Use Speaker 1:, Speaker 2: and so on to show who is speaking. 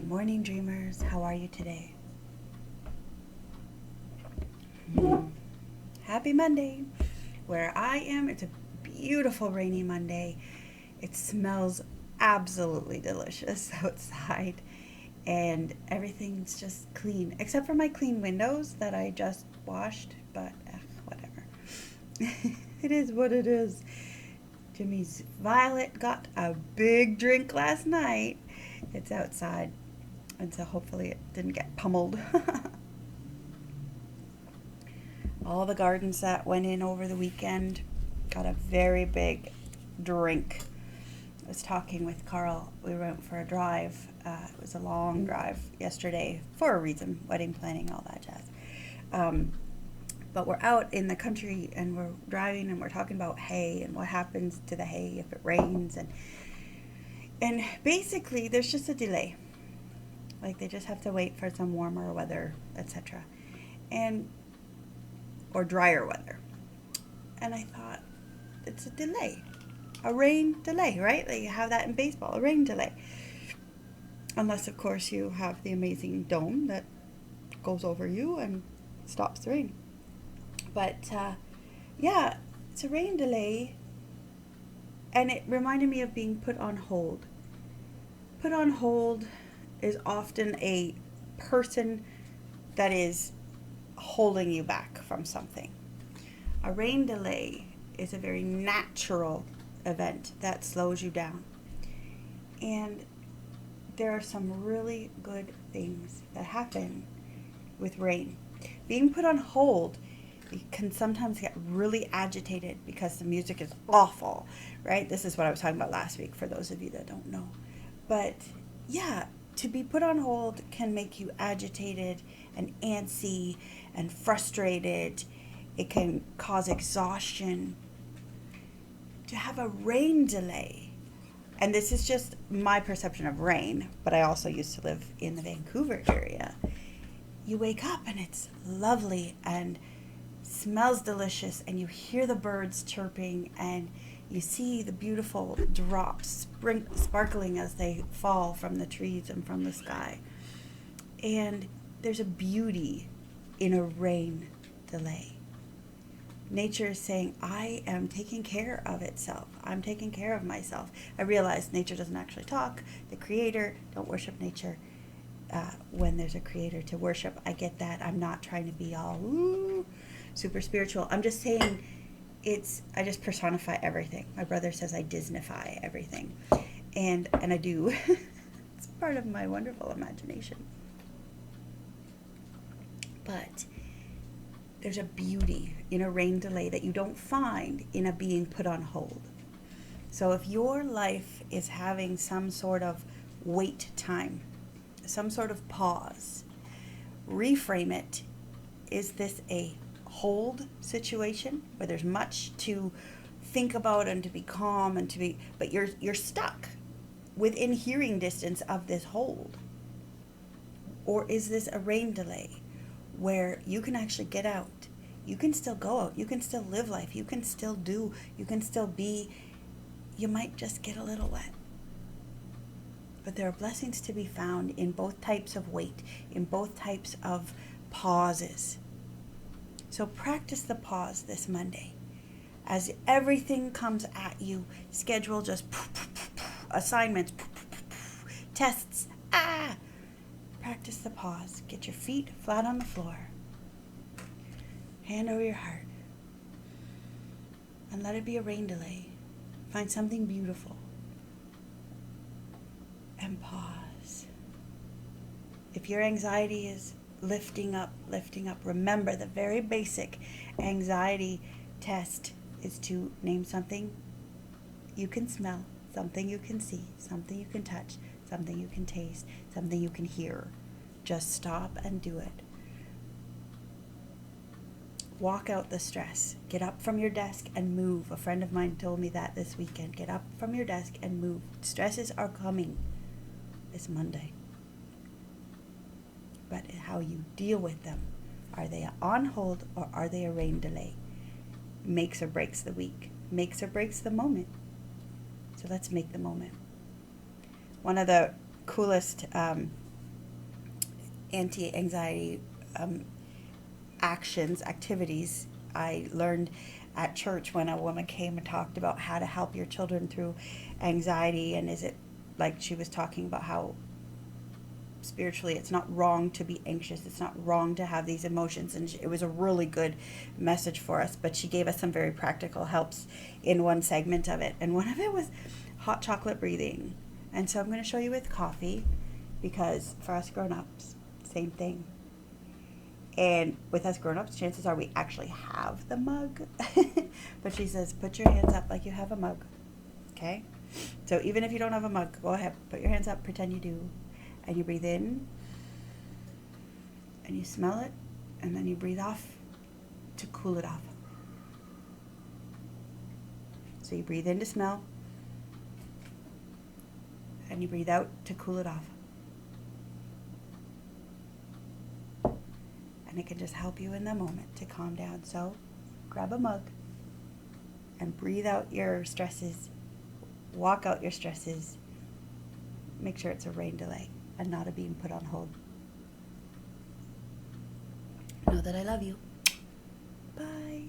Speaker 1: morning, dreamers. How are you today? Happy Monday. Where I am, it's a beautiful rainy Monday. It smells absolutely delicious outside, and everything's just clean, except for my clean windows that I just washed, but whatever. It is what it is. Jimmy's Violet got a big drink last night. It's outside, and so hopefully it didn't get pummeled. All the gardens that went in over the weekend got a very big drink. I was talking with Carl. We went for a drive. It was a long drive yesterday for a reason, wedding planning, all that jazz. But we're out in the country and we're driving and we're talking about hay and what happens to the hay if it rains. And basically there's just a delay. Like they just have to wait for some warmer weather, etc. Or drier weather. And I thought, it's a delay. A rain delay, right? Like you have that in baseball, a rain delay. Unless, of course, you have the amazing dome that goes over you and stops the rain. But, yeah, it's a rain delay. And it reminded me of being put on hold. Put on hold is often a person that is holding you back from something. A rain delay is a very natural event that slows you down. And there are some really good things that happen with rain. Being put on hold, you can sometimes get really agitated because the music is awful, right? This is what I was talking about last week for those of you that don't know. But yeah, to be put on hold can make you agitated and antsy and frustrated. It can cause exhaustion. To have a rain delay, and this is just my perception of rain, but I also used to live in the Vancouver area. You wake up and it's lovely and smells delicious, and you hear the birds chirping, and you see the beautiful drops sparkling as they fall from the trees and from the sky. And there's a beauty in a rain delay. Nature is saying, I am taking care of itself. I'm taking care of myself. I realize nature doesn't actually talk. The creator, don't worship nature when there's a creator to worship. I get that. I'm not trying to be all super spiritual. I'm just saying I just personify everything. My brother says I Disneyfy everything. And I do. It's part of my wonderful imagination. But there's a beauty in a rain delay that you don't find in a being put on hold. So if your life is having some sort of wait time, some sort of pause, reframe it. Is this a hold situation where there's much to think about and to be calm and to be, but you're stuck within hearing distance of this hold? Or is this a rain delay where you can actually get out? You can still go out. You can still live life. You can still do. You can still be. You might just get a little wet. But there are blessings to be found in both types of wait, in both types of pauses. So practice the pause this Monday. As everything comes at you, schedule just assignments, tests, practice the pause. Get your feet flat on the floor. Hand over your heart. And let it be a rain delay. Find something beautiful. And pause. If your anxiety is lifting up, remember the very basic anxiety test is to name something you can smell, something you can see, something you can touch, something you can taste, something you can hear. Just stop and do it. Walk out the stress. Get up from your desk and move. A friend of mine told me that this weekend. Get up from your desk and move. Stresses are coming this Monday. But how you deal with them. Are they on hold or are they a rain delay? Makes or breaks the week. Makes or breaks the moment. So let's make the moment. One of the coolest anti-anxiety activities I learned at church when a woman came and talked about how to help your children through anxiety. And is it like she was talking about how spiritually it's not wrong to be anxious, it's not wrong to have these emotions, and it was a really good message for us. But she gave us some very practical helps in one segment of it, and one of it was hot chocolate breathing. And so I'm going to show you with coffee, because for us grown-ups, same thing. And with us grown-ups, chances are we actually have the mug. But she says, put your hands up like you have a mug. Okay? So even if you don't have a mug, go ahead, put your hands up, pretend you do. And you breathe in, and you smell it, and then you breathe off to cool it off. So you breathe in to smell, and you breathe out to cool it off. And it can just help you in the moment to calm down. So grab a mug and breathe out your stresses, walk out your stresses. Make sure it's a rain delay and not a being put on hold. Know that I love you. Bye.